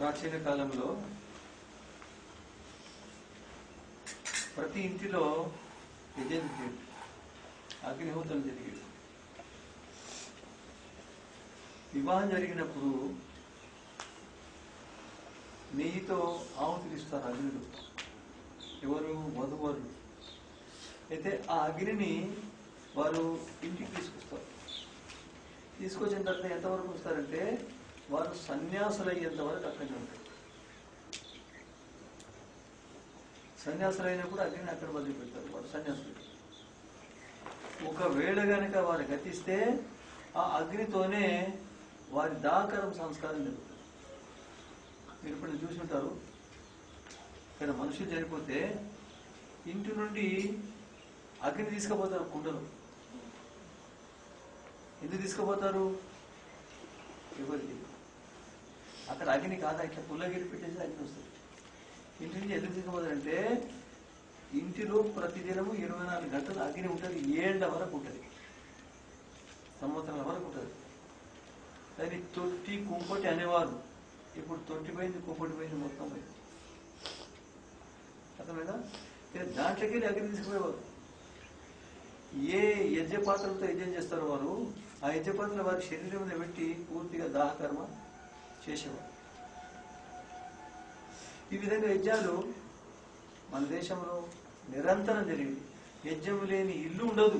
ప్రాచీన కాలంలో ప్రతి ఇంటిలో యజ్ఞం జరిగేది, అగ్నిహోత్రం జరిగేది. వివాహం జరిగినప్పుడు నెయ్యితో ఆహుతిస్తారు అగ్నిలు, ఎవరు వధువరులు. అయితే ఆ అగ్నిని వారు ఇంటికి తీసుకొస్తారు. తీసుకొచ్చిన తర్వాత ఎంతవరకు వస్తారంటే వారు సన్యాసులు అయ్యేంత వరకు అక్కడే ఉంటారు. సన్యాసులు అయినప్పుడు అగ్నిని అక్కడ వదిలిపెడతారు వారు సన్యాసులు. ఒకవేళ కనుక వారు గతిస్తే ఆ అగ్నితోనే వారి దాకరం సంస్కారం జరుగుతుంది. మీరు ఇప్పుడు చూసి ఉంటారు, ఇక్కడ మనుషులు చనిపోతే ఇంటి నుండి అగ్ని తీసుకుపోతారు కుండలు. ఎందుకు తీసుకుపోతారు? ఎవరికి అక్కడ అగ్ని కాదా, ఇట్లా పుల్లగిరి పెట్టేసి అగ్ని వస్తుంది. ఇంటి నుంచి ఎందుకు తీసుకుపోతారంటే ఇంటిలో ప్రతిదినము 24 గంటలు అగ్ని ఉంటుంది, 7 వరకు ఉంటుంది, సంవత్సరాల వరకు ఉంటుంది. దాన్ని తొట్టి కుంపటి అనేవారు. ఇప్పుడు తొట్టి పోయింది, కుంపటి పోయింది, మొత్తం పోయింది. అర్థమైందా? దాంట్లోకి అగ్ని తీసుకుపోయేవారు. ఏ యజ్ఞ పాత్రలతో యజ్ఞం చేస్తారో వారు ఆ యజ్ఞ పాత్రలు వారి శరీరం మీద పెట్టి పూర్తిగా దాహకర్మ చేసేవారు. ఈ విధంగా యజ్ఞాలు మన దేశంలో నిరంతరం జరిగింది. యజ్ఞం లేని ఇల్లు ఉండదు,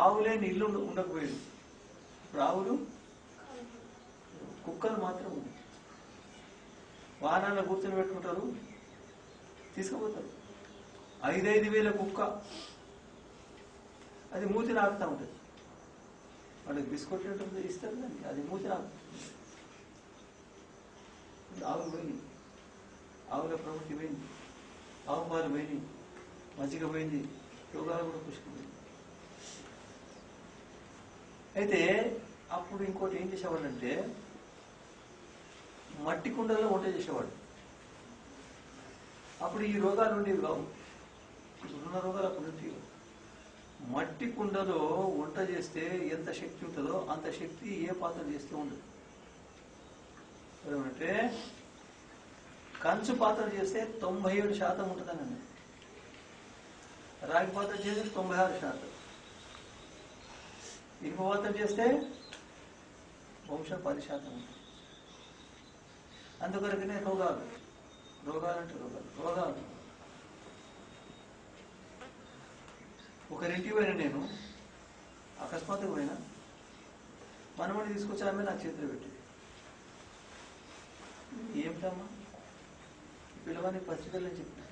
ఆవు లేని ఇల్లు ఉండకపోయేది. ఇప్పుడు ఆవులు, కుక్కలు మాత్రం ఉంది. వాహనాల్లో కూర్చొని పెట్టుకుంటారు, తీసుకుపోతారు. 5,000 కుక్క, అది మూతి నాకుతూ ఉంటుంది. వాళ్ళకి బిస్కెట్ ఉంటుంది, ఇస్తారు దానికి, అది మూతి నాకుతుంది. ఆవులు పోయినాయి, ఆవుల ప్రవృత్తి పోయింది, ఆవు పాలు పోయినాయి, మజ్జిగ పోయింది, రోగాలు కూడా పుష్కరింది. అయితే అప్పుడు ఇంకోటి ఏం చేసేవాళ్ళు అంటే మట్టి కుండల్లో వంట చేసేవాడు. అప్పుడు ఈ రోగాలు ఉండేవి కావు, ఇప్పుడున్న రోగాలు అప్పుడు ఉండేవి. మట్టి కుండలో వంట చేస్తే ఎంత శక్తి ఉంటుందో అంత శక్తి ఏ పాత్ర చేస్తూ ఉండదు. ఏమంటే కంచు పాత్ర చేస్తే 97% ఉంటుందని, రాగి పాత్ర చేస్తే 96%, ఇనుప పాత్ర చేస్తే బహుశా 10% ఉంటుంది. అందుకొరకనే రోగాలు అంటే రోగాలు. ఒకరింటికి పోయినా, నేను అకస్మాత్తుగా పోయినా, మనమని తీసుకొచ్చి ఆమె నా చేతిలో పెట్టి, ఏమిటమ్మా పిల్లవాడిని పసిపిల్లని చెప్పిన,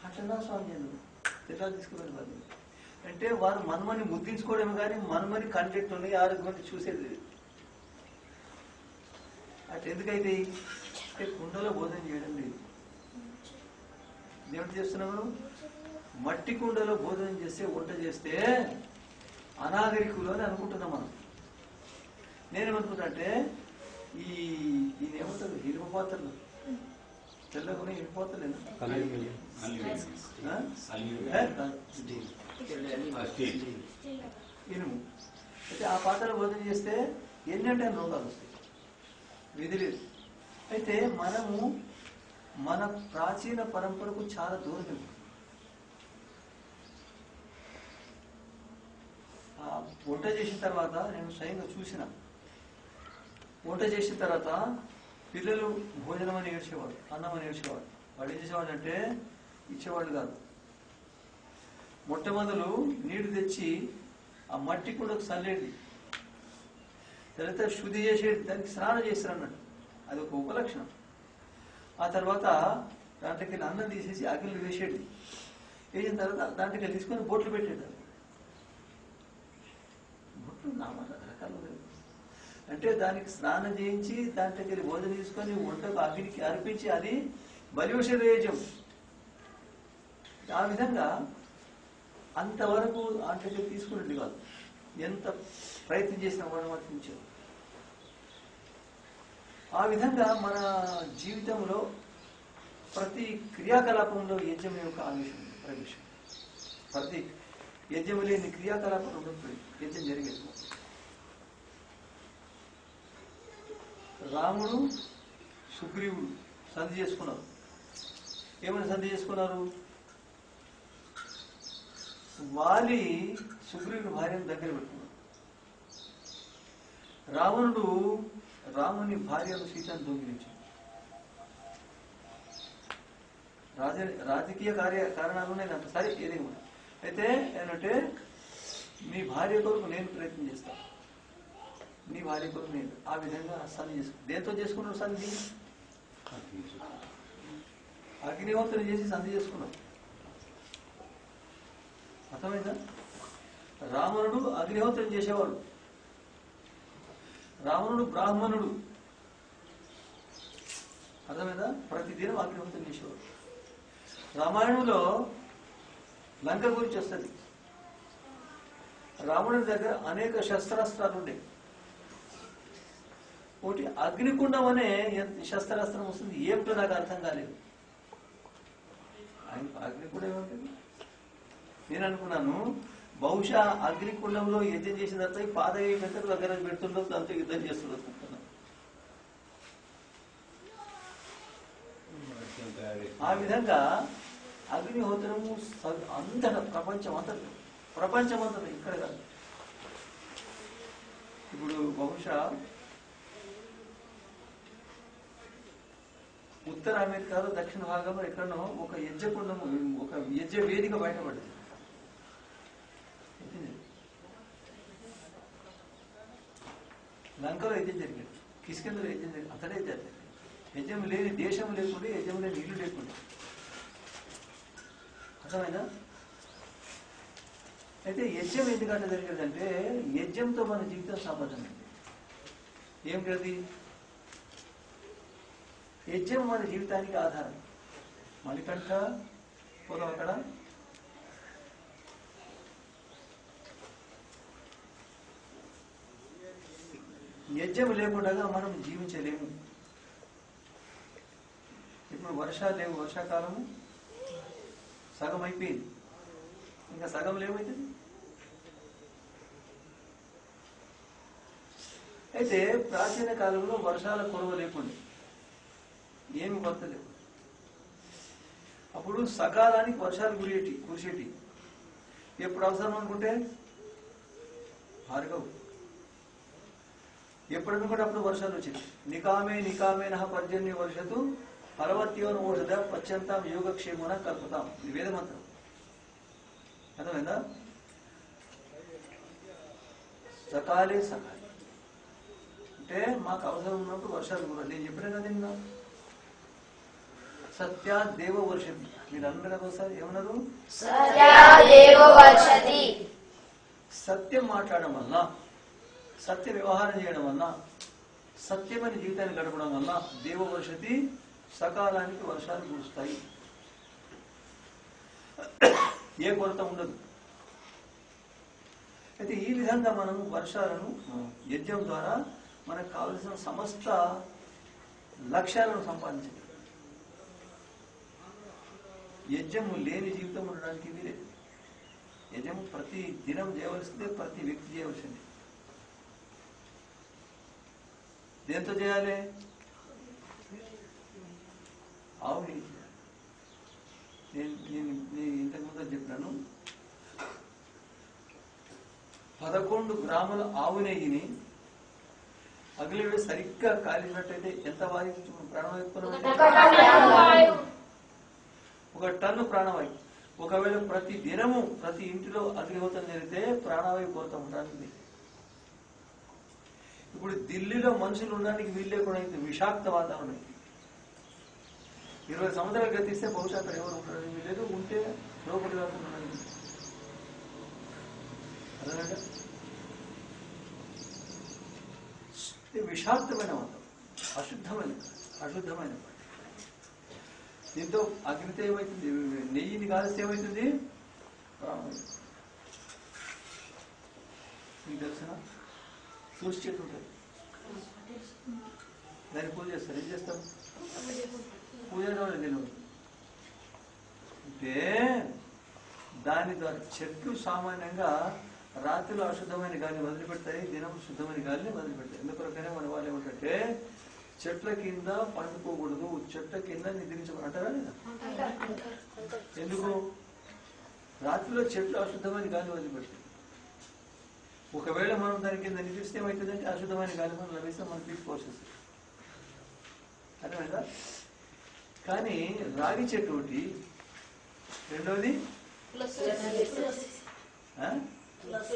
అట్లా స్వామి నేను పిల్లలు తీసుకుని వాళ్ళు అంటే వారు మనమని ముద్దించుకోవడమే కానీ మనమని కంటెక్ట్ ఉన్నాయి, ఆరోగ్యం చూసేది. అట్లా ఎందుకైతే అంటే కుండలో భోజనం చేయడం లేదు. ఏమిటి చేస్తున్నాము? మట్టి కుండలో భోజనం చేస్తే, వంట చేస్తే అనాగరికులు అని అనుకుంటున్నాం మనం. నేనేమనుకుంటా అంటే ఈయన ఏమంటారు, ఇనుప పాత్రలు తెల్లగా ఇనుప పాత్రలేనా, ఇనుము. అయితే ఆ పాత్రలో భోజనం చేస్తే ఎన్నంటే రోగాలు వస్తాయి, విధి లేదు. అయితే మనము మన ప్రాచీన పరంపరకు చాలా దూరం. వంట చేసిన తర్వాత నేను స్వయంగా చూసిన, వంట చేసిన తర్వాత పిల్లలు భోజనం అని ఏడ్చేవాడు, అన్నం అని ఏడ్చేవాడు. వాడు ఏం చేసేవాడు అంటే ఇచ్చేవాడు కాదు. మొట్టమొదలు నీళ్లు తెచ్చి ఆ మట్టి కూడా చల్లేది, తర్వాత శుద్ధి చేసేది, దానికి స్నానం చేస్తారు అన్నట్టు, అది ఒక ఉపలక్షణం. ఆ తర్వాత దాంట్లోకి అన్నం తీసేసి అగ్గిలు వేసేది, వేసిన తర్వాత దాంట్లోకి తీసుకొని బొట్లు పెట్టేది. బొట్లు రకరకాలు అంటే దానికి స్నానం చేయించి దాంట్లోకి భోజనం తీసుకొని వంటకు అగ్నికి అర్పించి అది బలివశేజం. ఆ విధంగా అంతవరకు దాంట్లోకి తీసుకునేది కాదు, ఎంత ప్రయత్నం చేసిన వాడు వర్తించారు. ఆ విధంగా మన జీవితంలో ప్రతి క్రియాకలాపంలో యజ్ఞం యొక్క ఆవేశం ప్రవేశం. ప్రతి యజ్ఞం లేని క్రియాకలాపం ఉండదు, యజ్ఞం జరిగేది. రాముడు సుగ్రీవుడు సంధి చేసుకున్నారు. ఏమైనా సంధి చేసుకున్నారు? వాలి సుగ్రీవుని భార్యను దగ్గర పెట్టుకున్నాడు. రావణుడు రాముని భార్యను సీతను దొంగిలించాడు. రాజకీయ కారణాలు ఉన్నాయి అంత సరే ఏదైనా కూడా. అయితే ఏంటంటే నీ భార్య కొరకు నేను ప్రయత్నం చేస్తాను, నీ భార్య కొరకు నేను ఆ విధంగా సంధి చేసుకున్నాను. దేంతో చేసుకున్నాడు సంధి? అగ్నిహోత్రం చేసి సంధి చేసుకున్నాడు. అర్థమైందా? రావణుడు అగ్నిహోత్రం చేసేవాడు, రావణుడు బ్రాహ్మణుడు. అర్థమైందా? ప్రతిదినం అగ్నిహోత్రం చేసేవాడు. రామాయణంలో లంక గురించి వస్తుంది. రావణుడి దగ్గర అనేక శస్త్రాస్త్రాలు ఉండే. ఒకటి అగ్నికుండం అనే శస్త్రాస్త్రం వస్తుంది. ఏమిటో నాకు అర్థం కాలేదు. అగ్నికుండం ఏమంటుంది? నేను అనుకున్నాను బహుశా అగ్నికుండంలో యజ్ఞం చేసిన తర్వాత పాదయ్య పెద్దలు దగ్గర పెడుతుండో దాంతో యుద్ధం చేస్తుండో అనుకున్నాను. ఆ విధంగా అగ్నిహోత్రము అంతటా ప్రపంచమంతటా ఇక్కడ కాదు. ఇప్పుడు బహుశా ఉత్తర అమెరికాలో దక్షిణ భాగంలో ఎక్కడనో ఒక యజ్ఞకుండము, ఒక యజ్ఞ వేదిక బయటపడింది. లంకలో యజ్ఞం జరిగింది, కిష్కింధలో యజ్ఞం జరిగింది. అతడే జరిగింది. యజ్ఞం లేని దేశం లేకుండా, యజ్ఞం లేని ఇల్లు లేకుండా. అర్థమైందా? అయితే యజ్ఞం ఎందుకంటే జరిగేదంటే యజ్ఞంతో మన జీవితం సంబంధమైంది. ఏమిటది? యజ్ఞం మన జీవితానికి ఆధారం. మణికంఠ పోదాం అక్కడ. యజ్ఞం లేకుండా మనం జీవించలేము. ఇప్పుడు వర్షాలు లేవు, వర్షాకాలము సగం అయిపోయింది, ఇంకా సగం లేవైతుంది. అయితే ప్రాచీన కాలంలో వర్షాల కొరవ లేకుండా ఏమి వర్తలేవు. అప్పుడు సకాలానికి వర్షాలు కురిసేటి. ఎప్పుడు అవసరం అనుకుంటే భార్గవ్ ఎప్పుడు అనుకుంటే అప్పుడు వర్షాలు వచ్చేది. నికామే నహ పర్జన్య వర్షతు పర్వత్యోను ఓషధ పశ్చంతాం యోగక్షేమున కల్పుతాం. ఇది వేదమంత్రం. అర్థమైందా? సకాలే అంటే మాకు అవసరం ఉన్నప్పుడు వర్షాలు కూడా. నేను చెప్పిన కదా నిన్న సత్యా దేవ వర్షతి. మీరు అందరూ ఒకసారి ఏమన్నారు? సత్యం మాట్లాడడం వల్ల, సత్య వ్యవహారం చేయడం వల్ల, సత్యమైన జీవితాన్ని గడపడం వల్ల దేవ వర్షతి, సకాలానికి వర్షాలు కురుస్తాయి. ఏ కొరత ఉండదు. అయితే ఈ విధంగా మనం వర్షాలను యజ్ఞం ద్వారా మనకు కావలసిన సమస్త లక్ష్యాలను సంపాదించాలి. యజ్ఞము లేని జీవితం ఉండడానికి వీలేదు. యజ్ఞము ప్రతి దినం చేయవలసిందే, ప్రతి వ్యక్తి చేయవలసిందే. దేంతో చేయాలి? ఆవు నెయ్యి. నేను ఇంతకుముందు చెప్పాను, 11 గ్రాముల ఆవు నెయ్యిని అగిలివేడి సరిగ్గా కాలినట్టయితే ఎంత వాయువు ప్రాణవాయు? 1 టన్ను ప్రాణవాయు. ఒకవేళ ప్రతి దినము ప్రతి ఇంటిలో అగ్నిహోత్రం జరిగితే ప్రాణవాయు కొరత ఉండడానికి. ఇప్పుడు ఢిల్లీలో మనుషులు ఉండడానికి వీళ్ళే కూడా విషాక్త వాతావరణం. 20 సంవత్సరాలు గతిస్తే బహుశా అక్కడ ఎవరు ఉండడానికి వీలేదు. ఉంటే లోపలి కాకుండా అదనంగా విషాక్తమైన వాతావరణం, అశుద్ధమైన. దీంతో అగ్నితో ఏమవుతుంది? నెయ్యిని కాలిస్తే ఏమవుతుంది? మీకు తెలిసిన తులసి చెట్టు ఉంటుంది, దాన్ని పూజ చేస్తారు. ఏం చేస్తాం? పూజ నేను అంటే దాని ద్వారా చెట్లు సామాన్యంగా రాత్రిలో అశుద్ధమైన గాలిని వదిలిపెడతాయి, దినం శుద్ధమైన గాలిని వదిలిపెడతాయి. ఎందుకొరకైనా మన వాళ్ళు ఏమంటే చెట్ల కింద పండుకోకూడదు, చెట్ల కింద నిద్రించమంటారా లేదా? ఎందుకు? రాత్రిలో చెట్లు అశుద్ధమైన గాలి వదిలిపెడుతుంది. ఒకవేళ మనం దాని కింద నిద్రిస్తే ఏమవుతుందంటే అశుద్ధమైన గాలి మనం లభిస్తే మనం తీసుకోవాల్సి అర్థమైందా? కానీ రాగి చెట్టు ఒకటి, రెండవది తులసి చెట్టు. తులసి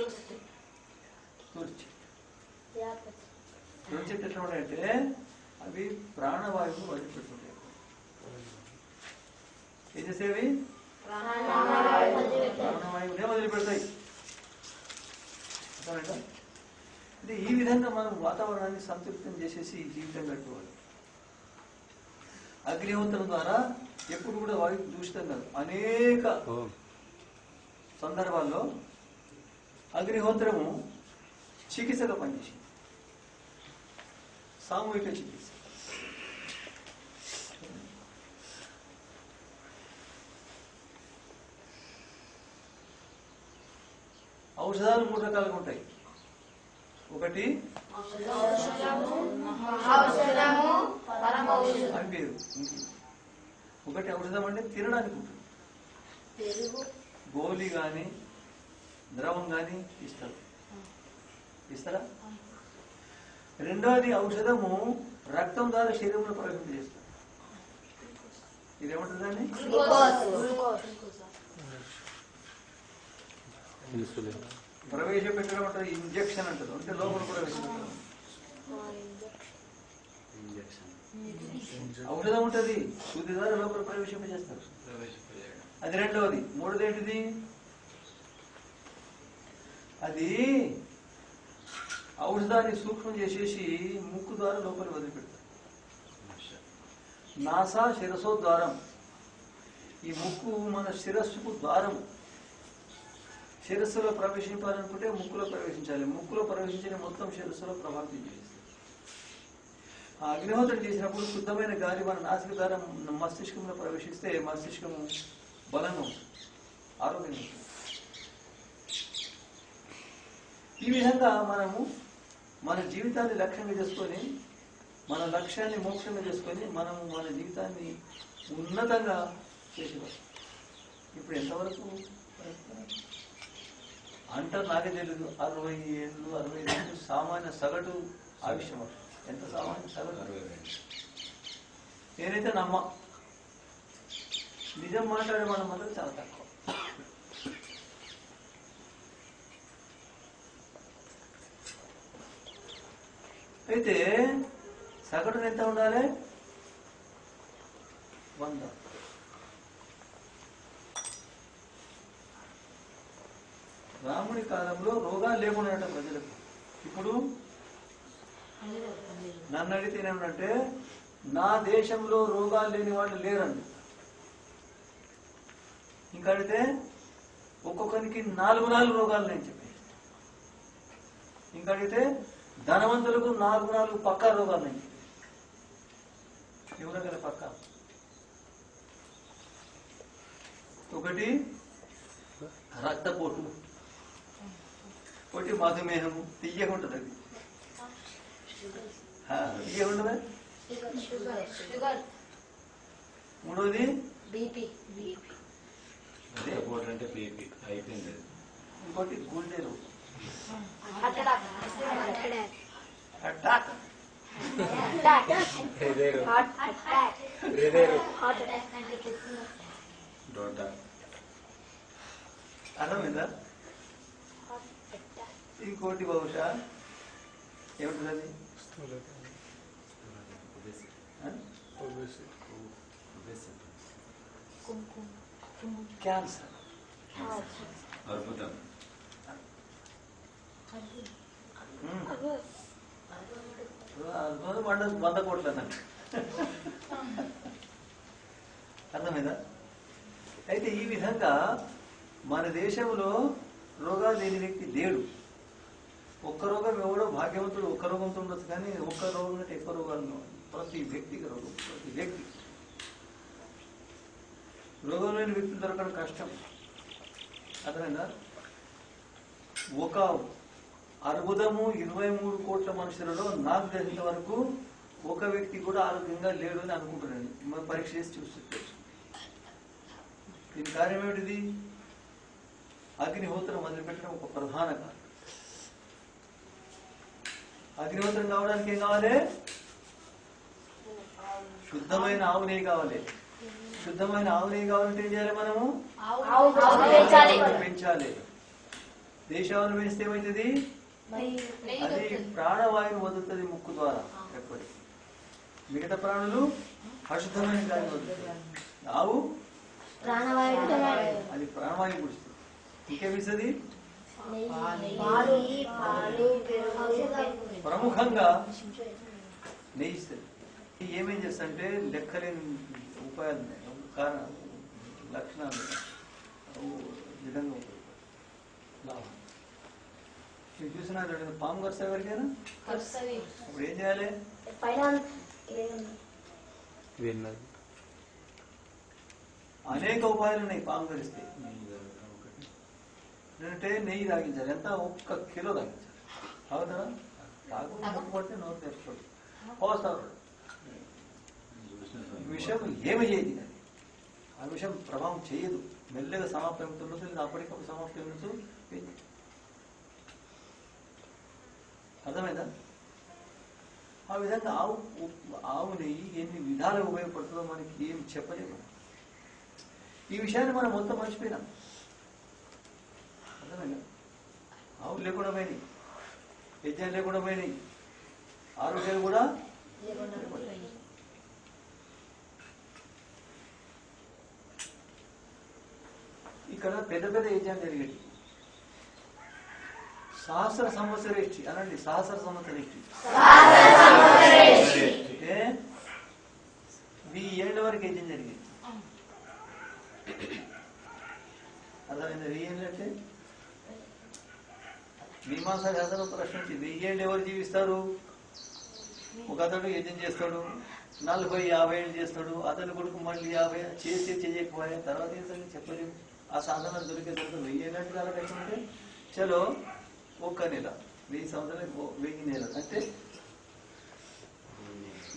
చెట్టు ఎట్లా ఉంటాయంటే అవి ప్రాణవాయువును వదిలిపెడుతుంటాయి. ఏం చేసేవి? ప్రాణవాయువునే వదిలిపెడతాయి. అంటే ఈ విధంగా మనం వాతావరణాన్ని సంతృప్తం చేసేసి జీవితం గడుపుకోవాలి. అగ్నిహోత్రం ద్వారా ఎప్పుడు కూడా వాయు దూషితం కాదు. అనేక సందర్భాల్లో అగ్నిహోత్రము చికిత్సగా పనిచేసింది, సామూహిక చికిత్స. ఔషధాలు 3 రకాలుగా ఉంటాయి. ఒకటి ఒకటి ఔషధం అంటే తినడానికి ఉంటుంది, గోళీ కానీ ద్రవం కానీ ఇస్తారా? రెండవది ఔషధము రక్తం ద్వారా శరీరంలో ప్రవేశింపజేస్తారు. ఇదేమంటుందండి? ప్రవేశపెట్టడం అంటారు, ఇంజక్షన్ అంటారు. అంటే లోపల ప్రవేశపెట్టడం. ఔషధం ఉంటుంది, శుద్ధి ద్వారా లోపల ప్రవేశింపజేస్తారు. అది రెండవది. మూడోది ఏంటిది? అది ఔషధాన్ని సూక్ష్మం చేసేసి ముక్కు ద్వారా లోపల వదిలిపెడతారు. నాసా శిరసో ద్వారం. ఈ ముక్కు మన శిరస్సుకు ద్వారం. శిరస్సులో ప్రవేశించాలనుకుంటే ముక్కులో ప్రవేశించాలి. ముక్కులో ప్రవేశించిన మొత్తం శిరస్సులో ప్రభావితం చేస్తుంది. ఆ అగ్నిహోత్రం చేసినప్పుడు శుద్ధమైన గాలి మన నాసిక ద్వారా మస్తిష్కంలో ప్రవేశిస్తే మస్తిష్కము బలంగా ఉంటుంది, ఆరోగ్యంగా ఉంటుంది. ఈ విధంగా మనము మన జీవితాన్ని లక్ష్యంగా చేసుకొని, మన లక్ష్యాన్ని మోక్షంగా చేసుకొని మనము మన జీవితాన్ని ఉన్నతంగా చేసేవారు. ఇప్పుడు ఎంతవరకు అంటారు నాకే తెలీదు. 60 ఏళ్ళు 65 ఏళ్ళు సామాన్య సగటు ఆయుష్యం. ఎంత సామాన్య సగటు? నేనైతే నమ్మ, నిజం మాట్లాడే మనం మాత్రం చాలా తక్కువ. అయితే సగటున ఎంత ఉండాలి? 100. రాముడి కాలంలో రోగాలు లేకుండా ప్రజలకు. ఇప్పుడు నన్ను అడిగితే ఏమంటే నా దేశంలో రోగాలు లేని వాళ్ళు లేరండి. ఇంకా అడిగితే ఒక్కొక్కరికి 4 రోగాలు నేను చెప్పి. ఇంకా అడిగితే ధనవంతులకు 4 పక్కా రోగాలు నేను చెప్పి. ఎవరు పక్కా? ఒకటి రక్తపోటు, ఒకటి మధుమేహము. తీయగా ఉంటుంది అది. తీయగా ఉండదా? మూడోది ఇంకోటి గుండె రోగం, అటాక్. అర్థమైందా? ఇంకోటి బహుశా ఏముంటుంది అది? క్యాన్సర్. అద్భుతం. 100 కోట్లు అన్నట్టు. అర్థమైందా? అయితే ఈ విధంగా మన దేశంలో రోగాలు లేని వ్యక్తి లేడు. ఒక్క రోగం ఎవడో భాగ్యవంతుడు ఒక్క రోగంతో ఉండొచ్చు, కానీ ఒక్క రోగం అంటే ఎక్కువ రోగాలు. ప్రతి వ్యక్తికి రోగం, ప్రతి వ్యక్తి. రోగం లేని వ్యక్తులు దొరకడం కష్టం. అర్థమైందా? ఒక అర్బుదము 23 కోట్ల మనుషులలో నాకు తెలిసిన వరకు ఒక వ్యక్తి కూడా ఆరోగ్యంగా లేడు అని అనుకుంటున్నాను. మనం పరీక్ష చేసి చూస్తుంది. దీని కార్యం ఏమిటిది? అగ్నిహోత్రం మొదలుపెట్టడం ఒక ప్రధాన కారణం. అగ్నిహోత్రం కావడానికి ఏం కావాలి? శుద్ధమైన ఆవు నెయ్యి కావాలి. శుద్ధమైన ఆవు నెయ్యి కావాలంటే ఏం చేయాలి? మనము పెంచాలి. దేశాలను పెంచితే ఏమవుతుంది? అది ప్రాణవాయువు వదులుతుంది ముక్కు ద్వారా. ఎప్పటి మిగతా ప్రాణులు అశుద్ధమైన గాలి వదులుతుంది. ఆవు అది ప్రాణవాయువు పుడుస్తుంది. ఇంకేమిస్తుంది? ప్రముఖంగా నెయ్యిస్తుంది. ఏమేం చేస్తంటే లెక్కలేని ఉపాయాలు కారణం లక్షణాలు విధంగా లాభం. మీరు చూసినారు పాము కరుస్తా ఎవరికైనా? ఇప్పుడు ఏం చేయాలి? అనేక ఉపాయాలు ఉన్నాయి పాము కరిస్తే. ఏంటంటే నెయ్యి తాగించాలి. ఎంత? 1 కిలో తాగించాలి. అవుతారా? తాగుకుంటే నోరు తెచ్చుకోండి. పోస్తారు. విషయం ఏమయ్యేది అది. ఆ విషయం ప్రభావం చేయదు. మెల్లగా సమాప్తం అవుతుండొచ్చు, లేదా అప్పటికప్పుడు సమాప్తం ఉండొచ్చు. అర్థమైందా? ఆ విధంగా ఆవు నెయ్యి ఎన్ని విధాలుగా ఉపయోగపడుతుందో మనకి ఏం చెప్పలేము. ఈ విషయాన్ని మనం మొత్తం మర్చిపోయినాం. అర్థమైందా? ఆవులు లేకుండా పోయినాయి, యజ్ఞాలు లేకుండా పోయినాయి, ఆరోగ్యాలు కూడా ఇక్కడ పెద్ద పెద్ద యజ్ఞాలు జరిగేది. సహస్ర సంవత్సరేష్టి అనండి. సహస్ర సంవత్సరేష్టి అంటే 1000 ఏళ్ళ వరకు యజ్ఞం జరిగేది. అర్థమైంది? 1000 ఏళ్ళు అంటే మీమాంసా శాస్త్రం ప్రశ్నించి 1000 ఏళ్ళు ఎవరు జీవిస్తారు? ఒక అతడు యజ్ఞం చేస్తాడు, 40-50 ఏళ్ళు చేస్తాడు. అతని కొడుకు మళ్ళీ 50 చేసి చేయకపోయా తర్వాత ఏంటని చెప్పలేము. ఆ సాధన దొరికే తర్వాత 1000 ఏళ్ళు అంటే చాలా కష్టం. అంటే చలో 1 నెల, 1000 సంవత్సరాలు, 1000 నెలలు అంటే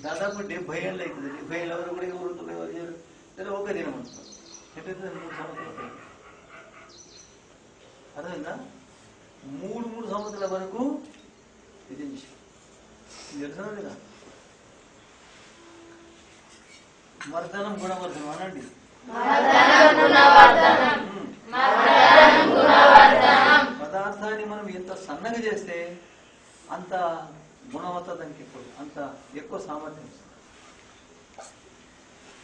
దాదాపు 70 ఏళ్ళు అవుతుంది. 70 ఏళ్ళ వరకు కూడా ఎవరు చేయరు. సరే 1 దినం ఉంటుంది. అంటే 3 సంవత్సరాలు. అర్థమైందా? 3 సంవత్సరాల వరకు ఇది తెలుసా లేదా? మర్దనం గుణవర్ధనం అనండి. పదార్థాన్ని మనం ఎంత సన్నగా చేస్తే అంత గుణవత్త దానికి ఎక్కువ, అంత ఎక్కువ సామర్థ్యం.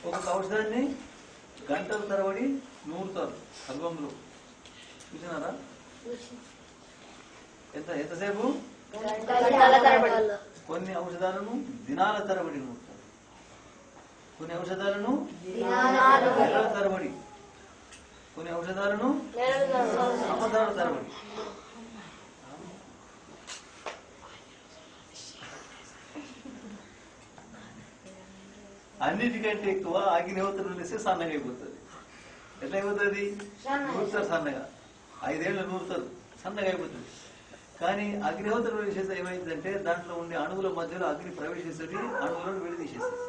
ఒక ఔషధాన్ని గంటల తరబడి నూరుతారు అల్వంలో. చూసినారా? ఎంతసేపు? కొన్ని ఔషధాలను దినాల తరబడి నూరుతారు, కొన్ని ఔషధాలను నెలల తరబడి, కొన్ని ఔషధాలను సంవత్సరాల తరబడి. అన్నిటికంటే ఎక్కువ అగ్నిహోత్రం వేస్తే సన్నగా అయిపోతుంది. ఎట్లా అయిపోతుంది? నూరుతారు సన్నగా, 5 ఏళ్ళు నూరుతారు, సన్నగా అయిపోతుంది. కానీ అగ్నిహోత్రం వేసేస్తే ఏమైందంటే దాంట్లో ఉండే అణువుల మధ్యలో అగ్ని ప్రవేశిస్తుంది, అణువులను విడదీసేస్తుంది.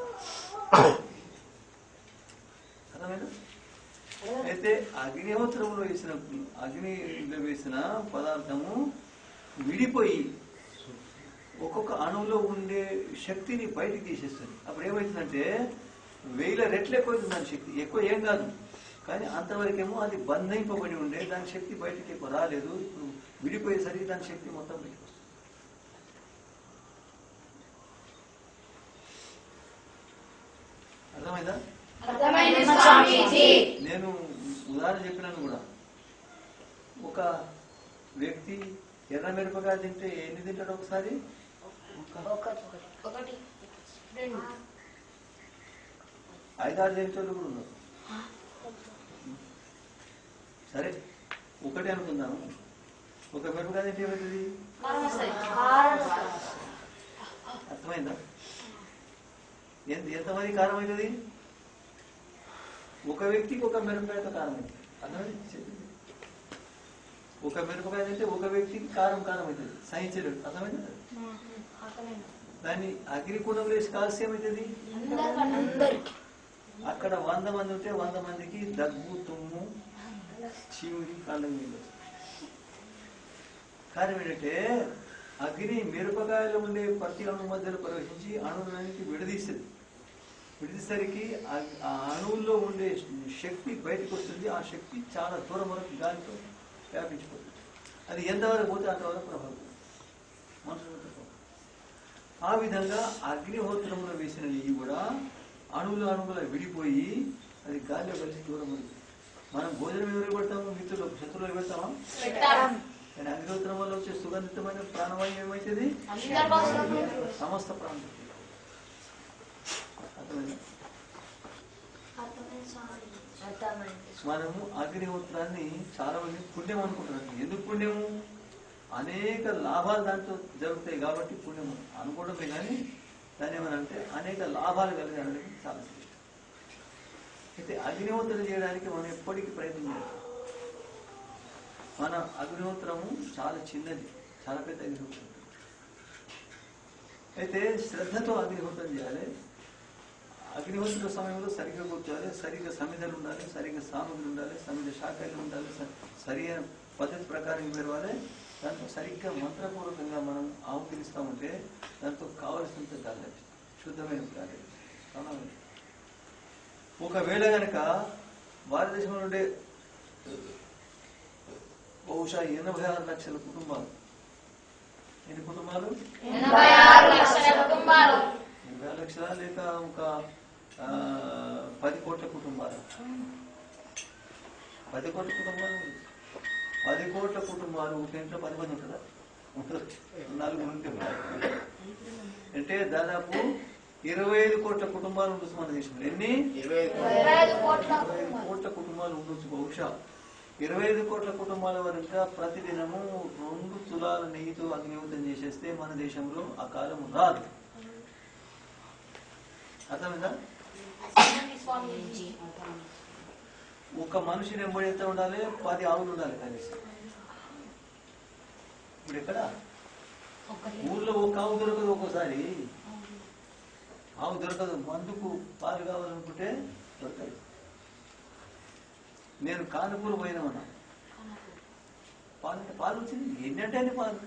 అర్థమైనా? అయితే అగ్నిహోత్రంలో వేసిన పదార్థము విడిపోయి ఒక్కొక్క అణువులో ఉండే శక్తిని బయటికి తీసేస్తుంది. అప్పుడు ఏమవుతుందంటే 1000 రెట్లు ఎక్కువైతుంది దాని శక్తి. ఎక్కువ ఏం కాదు, కానీ అంతవరకేమో అది బంధింపబడి ఉండే దాని శక్తి బయటికి ఎక్కువ రాలేదు. ఇప్పుడు విడిపోయేసరికి దాని శక్తి మొత్తం బయటకు వస్తుంది. అర్థమైందా? నేను ఉదాహరణ చెప్పినాను కూడా. ఒక వ్యక్తి ఎర్ర మిరపకాయ తింటే ఎన్ని తింటాడు ఒకసారి? 5-6 తింటోళ్ళు కూడా ఉన్నారు. సరే ఒకటి అనుకుందాము. ఒక మిరపకాయ తింటే ఏమవుతుంది? అర్థమైందా? ఎంతమంది కారం అవుతుంది? ఒక వ్యక్తికి ఒక మిరపకాయతో కారం అవుతుంది. అర్థమైంది? ఒక మిరపకాయ తింటే ఒక వ్యక్తికి కారం అవుతుంది. సహించలేడు. అర్థమైందా? దాన్ని అగ్నికుండం వేసి కాల్సి ఏమవుతుంది? అక్కడ 100 మంది ఉంటే 100 మందికి దగ్గు, తుమ్ము, చీముడి, కాళ్ళ నీళ్ళు. కారణం ఏంటంటే అగ్ని మిరపకాయలో ఉండే ప్రతి అణువు మధ్యలో ప్రవేశించి అణువులన్నింటికి విడదీస్తుంది. విడదీసరికి ఆ అణువుల్లో ఉండే శక్తి బయటకు వస్తుంది. ఆ శక్తి చాలా దూరం వరకు గాలితో వ్యాపించిపోతుంది. అది ఎంతవరకు పోతే అంతవరకు ప్రభావం మనుషులు. ఆ విధంగా అగ్నిహోత్రంలో వేసిన నెయ్యి కూడా అణువుల విడిపోయి అది గాలిలో కలిసి దూరం ఉంది. మనం భోజనం ఎవరు పెడతాము? మిత్రులు, శత్రువులు పెడతామా? కానీ అగ్నిహోత్రం వల్ల వచ్చే సుగంధితమైన ప్రాణవాయువు ఏమైతుంది? సమస్త ప్రాణం. మనము అగ్నిహోత్రాన్ని చాలా మంది పుణ్యం అనుకుంటున్నాం. ఎందుకు పుణ్యము? అనేక లాభాలు దాంట్లో జరుగుతాయి కాబట్టి పుణ్యం అనుకోవడమే. కానీ దాని ఏమనంటే అనేక లాభాలు కలిగడానికి చాలా శ్రేష్టం. అయితే అగ్నిహోత్రం చేయడానికి మనం ఎప్పటికీ ప్రయత్నం చేయాలి. మన అగ్నిహోత్రము చాలా చిన్నది, చాలా పెద్ద అగ్నిహోత్రం. అయితే శ్రద్ధతో అగ్నిహోత్రం చేయాలి. అగ్నిహోత్ర సమయంలో సరిగ్గా కూర్చోవాలి, సరిగ్గా సమిధలు ఉండాలి, సరిగ్గా సామగ్రి ఉండాలి, సమిధ శాఖలు ఉండాలి, సరైన పద్ధతి ప్రకారం పెరవాలి. దాంతో సరిగ్గా మంత్రపూర్వకంగా మనం ఆహుతిస్తామంటే దాంతో కావలసినంత గాలి, శుద్ధమైన గాలి. ఒకవేళ కనుక భారతదేశంలో ఉండే బహుశా 86 లక్షల కుటుంబాలు, ఎన్ని కుటుంబాలు? 86 లక్షల లేక ఒక 10 కోట్ల కుటుంబాలు. 10 కోట్ల కుటుంబాలు 10 కోట్ల కుటుంబాలు ఒక ఇంట్లో 10 మంది ఉంటుందా? 4 ఉంటే అంటే దాదాపు 25 కోట్ల కుటుంబాలు ఉండొచ్చు మన దేశంలో. ఎన్ని? 25 కోట్ల కుటుంబాలు ఉండొచ్చు. బహుశా 25 కోట్ల కుటుంబాల వరకు ప్రతిదినము 2 తులాల నెయ్యితో అగ్నిహోత్రం చేసేస్తే మన దేశంలో ఆ కాలం రాదు. అర్థమైందా? ఒక మనిషిని ఎంబడి ఎంత ఉండాలి? 10 ఆవులు ఉండాలి కనీసం. ఇప్పుడు ఎక్కడ ఊర్లో ఒక ఆవు దొరకదు, ఒక్కోసారి ఆవు దొరకదు. మందుకు పాలు కావాలనుకుంటే దొరకదు. నేను కానుపూరు పోయినామన్నా, పాలు వచ్చింది. ఎన్నంటే అన్ని పాలు.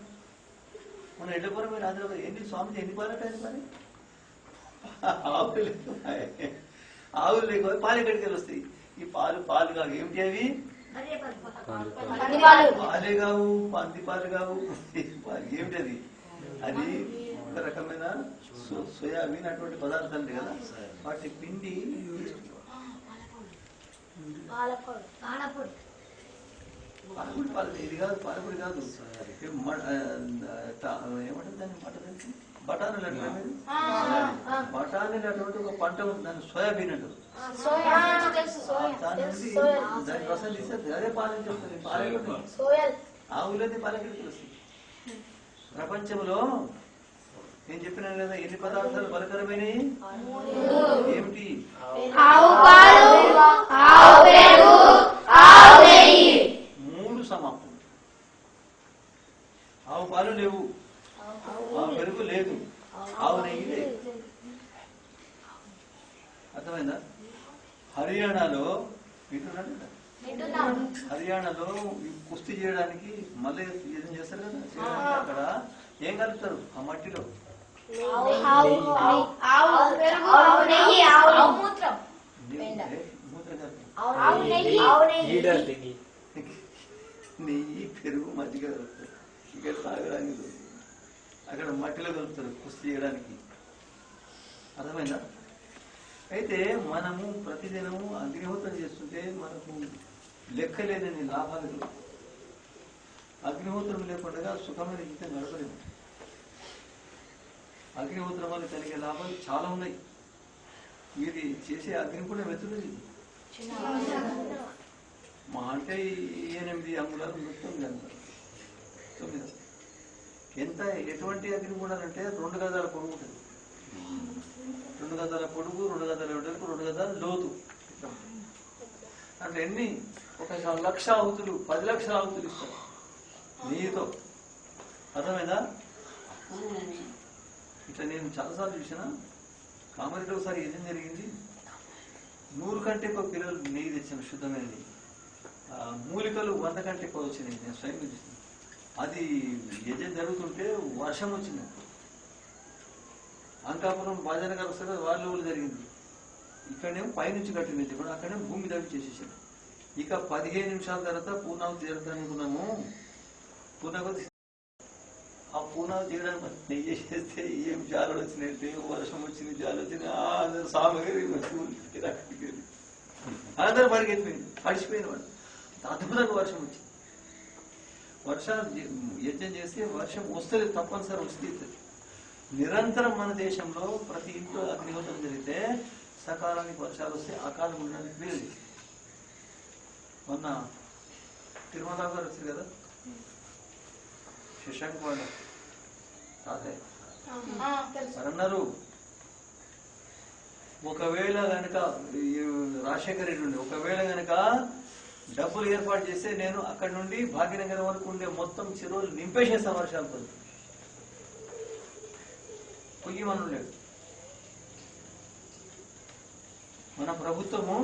మన ఎడ్లపురం మీరు ఆంధ్ర ఎన్ని స్వామిజీ ఎన్ని పాలు అంటే పని? ఆవులు లేకపోతే పాలు ఎక్కడికి వెళ్ళి వస్తాయి? ఈ పాలు కావు. ఏమిటి అవి? పాలే కావు, పంది పాలు కావు. ఏమిటి అది? అది ఒక రకమైన సోయాబీన్ అటువంటి పదార్థాలు ఉంటాయి కదా, వాటి పిండి పాలపొడి. ఇది కాదు, పాలపొడి కాదు. ఏమంటారు దాన్ని? బఠానీలు అంటారు మీరు? బఠానీలు అటువంటి ఒక పంట ఉంది, దాన్ని సోయాబీన్ అంటారు. దాని నుండి దాని రసం తీస్తే అదే పాలని చెప్తుంది. పాలే ఆవులది పాలకి వస్తుంది. ప్రపంచంలో నేను చెప్పినా కదా ఎన్ని పదార్థాలు బలకరమైనవి? ఏమిటి? 3 సమాప్తం. ఆవు పాలు లేవు, ఆవు పెరుగు లేదు, ఆవు నెయ్యి లేదు. అర్థమైందా? హర్యానాలో వింటున్నాడు, హర్యానాలో కుస్తీ చేయడానికి మళ్ళీ యుద్ధం చేస్తారు కదా, చేయడానికి అక్కడ ఏం కలుపుతారు ఆ మట్టిలో? నెయ్యి, పెరుగు, మజ్జిగ కలుపుతారు. ఇక్కడ తాగడానికి అక్కడ మట్టిలో కలుపుతారు కుస్తీ చేయడానికి. అర్థమైందా? అయితే మనము ప్రతిదినము అగ్నిహోత్రం చేస్తుంటే మనకు లెక్కలేనని లాభాలు. అగ్నిహోత్రం లేకుండా సుఖమైన జీవితం గడపలేము. అగ్నిహోత్రం వల్ల కలిగే లాభాలు చాలా ఉన్నాయి. మీరు చేసే అగ్ని కూడా వెతున్నది. మా అంటే 8 అంగుళాలు, 9 అంగుళాలు. ఎంత ఎటువంటి అగ్ని కూడా అంటే 2 గజాల పొడుగు ఉంటుంది. 2 గజాల పొడుగు, 2 గజాల వెడల్పు, 2 గజాల లోతు. అంటే ఎన్ని? 1 లక్ష ఆహుతులు, 10 లక్షల ఆహుతులు ఇస్తారు నీతో. అర్థమైందా? ఇట్లా నేను చాలాసార్లు చూసిన. కామారెడ్డి ఒకసారి ఏం జరిగింది, 100 కంటే ఎక్కువ పిల్లలు నెయ్యి తెచ్చాను, శుద్ధమైన నెయ్యి. మూలికలు 100 కంటే ఎక్కువ వచ్చినాయి. నేను స్వయంగా చూస్తాను. అది యజ్ఞం జరుగుతుంటే వర్షం వచ్చింది. అంకాపురం బాజన గారు వస్తే వాళ్ళు జరిగింది. ఇక్కడనేమో పైనుంచి కట్టింది కూడా, అక్కడేమో భూమి దవ్వి చేసేసాను. ఇక 15 నిమిషాల తర్వాత పూర్ణావతి చేరుతా అనుకున్నాము. పూర్ణావతి ఆ పూర్ణావతి చేయడానికి నెయ్యి చేస్తే ఏం జాలు వచ్చినట్టే, వర్షం వచ్చింది, జాలు వచ్చింది. అందరూ సామగిరి అందరూ పరిగెత్తిపోయింది, పడిచిపోయింది. వాడు అద్భుతంగా వర్షం వచ్చింది. వర్షాలు యజ్ఞం చేస్తే వర్షం వస్తుంది, తప్పనిసరి వస్తుంది. నిరంతరం మన దేశంలో ప్రతి ఇంట్లో అగ్నిహోత్రం జరిగితే సకాలానికి వర్షాలు వస్తే అకాలం ఉండడానికి వీలు. మొన్న తిరుమల గారు వచ్చారు కదా, శశాంక్ వాళ్ళ తాతయ్య అన్నారు, ఒకవేళ గనక రాజశేఖర రెడ్డి ఉండే ఒకవేళ గనక డబ్బులు ఏర్పాటు చేస్తే నేను అక్కడి నుండి భాగ్యనగరం వరకు ఉండే మొత్తం చెరువులు నింపేసేస్తా వర్షాలతో. పొయ్యమని లేడు. మన ప్రభుత్వము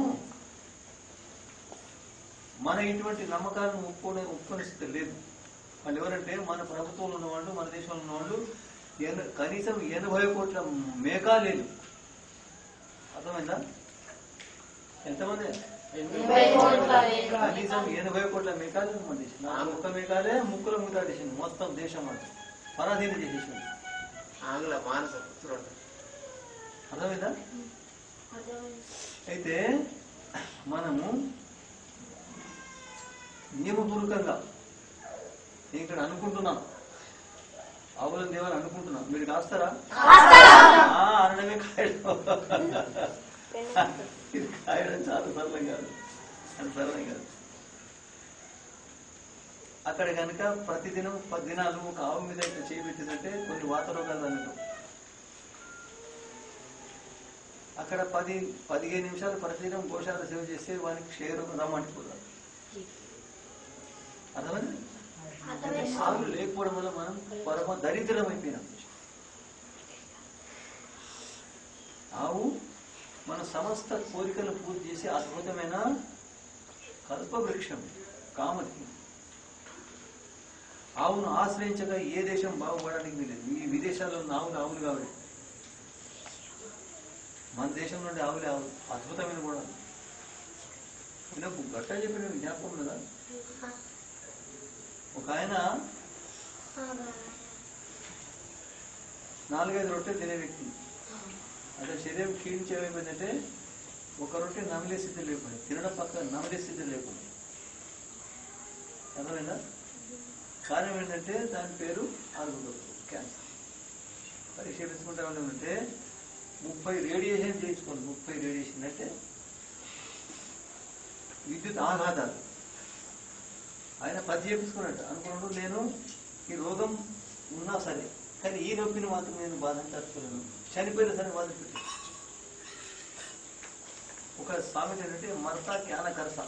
మన ఇటువంటి నమ్మకాలను ఒప్పుకొనిస్తే లేదు. వాళ్ళు ఎవరంటే మన ప్రభుత్వంలో ఉన్నవాళ్ళు, మన దేశంలో ఉన్నవాళ్ళు కనీసం 80 కోట్ల మేకా లేదు. అర్థమైందా? ఎంతమంది? కనీసం 80 కోట్ల మేకాలు మన దేశం. 1 మేకాలే ముక్కులో ముద్దాడేసింది మొత్తం దేశం అంతా, పరాధీనం చేసేసింది. అర్థమైందా? అయితే మనము నియమపూర్వకంగా ఇక్కడ అనుకుంటున్నాం, ఆవులను దేవాలని అనుకుంటున్నాం. మీరు కాస్తారా? అనడమే కాయడం. ఇది కాయడం చాలా సరళం కాదు, అది సరళం కాదు. అక్కడ కనుక ప్రతిదినం 10 దినాలు ఒక ఆవు మీద ఇట్లా చేపెట్టిందంటే కొన్ని వాత రోగాలు అన్నట్టు. అక్కడ 15 నిమిషాలు ప్రతిదినం గోశాల సేవ చేస్తే వానికి క్షయరోగం రమ్మంటిపోతారు. అర్థమైంది? ఆవులు లేకపోవడం వల్ల మనం పరమ దరిద్రం అయిపోయినాం. ఆవు మన సమస్త కోరికలు పూర్తి చేసే అద్భుతమైన కల్పవృక్షం, కామధి. ఆవును ఆశ్రయించగా ఏ దేశం బాగుపడడానికి లేదు. ఈ విదేశాల్లో ఉన్న ఆవులు కాబట్టి మన దేశం నుండి ఆవులే అద్భుతమైన కూడా. గట్ట చెప్పిన జ్ఞాపకం కదా, ఒక ఆయన 4-5 రొట్టెలు తినే వ్యక్తి. అతని శరీరం క్షీణించేమైపోయిందంటే ఒక రొట్టె నమిలే స్థితి లేకుండా, తినడం పక్క నమిలే స్థితి లేకుండా. అర్థమైందా? కారణం ఏంటంటే దాని పేరు క్యాన్సర్. పరీక్ష పెంచుకుంటా ఉంటే 30 రేడియేషన్ చేయించుకోండి. 30 రేడియేషన్ అంటే విద్యుత్ ఆఘాతాలు. ఆయన 10 చేపించుకున్నట్టు అనుకున్నాడు, నేను ఈ రోగం ఉన్నా సరే కానీ ఈ నొప్పిని మాత్రం నేను బాధను తట్టుకోలేను, చనిపోయిన సరే బాధ పెట్టి. ఒక సామెత ఏంటంటే మర్త క్యాన కరస.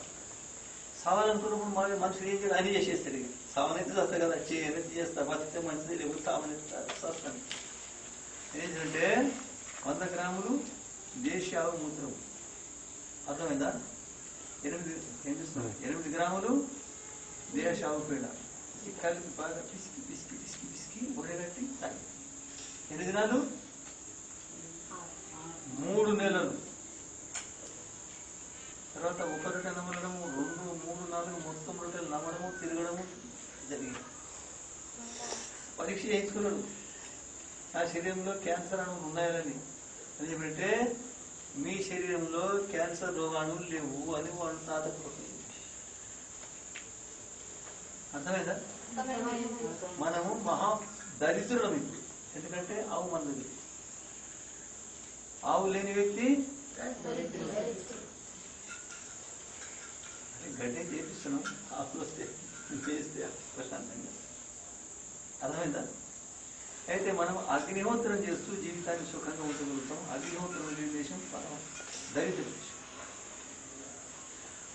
సావాలనుకున్నప్పుడు మనుషులు ఏం చేయాలి, అని చేసేస్తాడు. సావనైతే వస్తాయి కదా, చేయనైతే చేస్తా, బతికితే మంచిది, లేకపోతే సావనైతే వస్తాను. ఏంటంటే 100 గ్రాములు దేశీ ఆవు మూత్రం. అర్థమైందా? 8 గ్రాములు దేశ ఆవు పేడ కలిపి బాగా పిసికి పిసికి పిసికి పిసికి ఉడగట్టి తాగి 8 దినాలు 3 నెలలు. తర్వాత 1 రొట్టె నమ్మడము, 2, 3, 4 మొత్తం రొట్టెలు నమ్మడము, తిరగడము జరిగింది. పరీక్ష చేయించుకున్నాడు, నా శరీరంలో క్యాన్సర్ అణువులు ఉన్నాయని. అని చెప్పంటే మీ శరీరంలో క్యాన్సర్ రోగాణువులు లేవు అని వాళ్ళు నాటకపోతుంది. అర్థమైందా? మనము మహా దరిద్రులం ఇప్పుడు. ఎందుకంటే ఆవు మనది. ఆవు లేని వ్యక్తి గడ్డే చేపిస్తున్నాం, ఆవులు వస్తే చేస్తే ప్రశాంతంగా. అర్థమైందా? అయితే మనం అగ్నిహోత్రం చేస్తూ జీవితాన్ని సుఖంగా ఉంచగలుగుతాం. అగ్నిహోత్రం లేని దేశం దరిద్ర దేశం.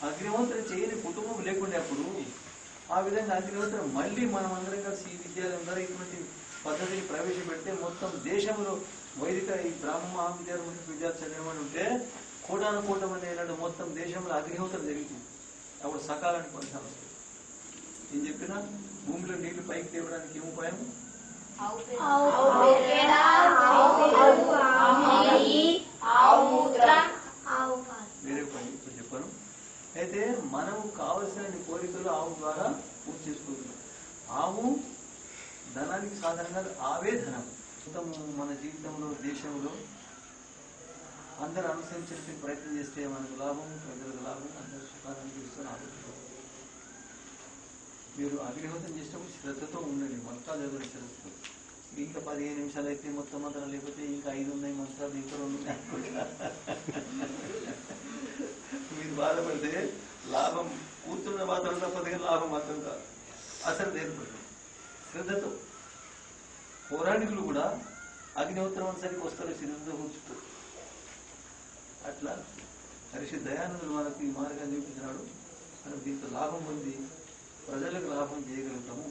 అగ్నిహోత్రం చేయని కుటుంబం లేకుండే అప్పుడు ఆ విధంగా అగ్నిహోత్రం మళ్ళీ మనం అందరం కలిసి ఈ విద్యాలయం ద్వారా ఇటువంటి పద్ధతిని ప్రవేశపెడితే మొత్తం దేశంలో వైదిక ఈ బ్రాహ్మ మహావిద్యాలయం విద్యార్థి చదివేమని ఉంటే కోటాను కోటమని అయినట్టు మొత్తం దేశంలో అగ్నిహోత్రం జరుగుతుంది. అప్పుడు సకాలానికి ఫలితాలు వస్తాయి. ఏం చెప్పినా భూమిలో నీళ్లు పైకి తేవడానికి ఏం ఉపాయం? వేరే పని ఇప్పుడు చెప్పాను. అయితే మనము కావలసిన కోరికలు ఆవు ద్వారా పూర్తి చేసుకుంటున్నాం. ఆవు ధనానికి సాధారణంగా ఆవే ధనం. మొత్తం మన జీవితంలో దేశంలో అందరూ అనుసరించడానికి ప్రయత్నం చేస్తే మనకు లాభం, ప్రజలకు లాభం, అందరూ సుఖాన్ని ఇస్తున్నారు. మీరు అగ్నిహోత్రం చేసినప్పుడు శ్రద్ధతో ఉండండి. మంత్రాలు చదవండి శ్రద్ధతో. ఇంకా 15 నిమిషాలు అయితే మొత్తం మంత్రాలు, లేకపోతే ఇంకా 5 ఉన్నాయి మంత్రాలు, ఇంకా 2 ఉన్నాయి అనుకుంటా మీరు బాధపడితే లాభం కూర్చున్న మాత్రం తప్పదుగా లాభం మాత్రం కాదు. అసలు ఏర్పడుతుంది శ్రద్ధతో. పౌరాణికులు కూడా అగ్నిహోత్రం అనుసరికి వస్తారు, శ్రద్ధతో కూర్చుంటారు. అట్లా హరిషి దయానందుడు మనకు ఈ మార్గాన్ని చూపించినాడు. మనం దీంతో లాభం పొంది ప్రజలకు లాభం చేయగలుగుతాము.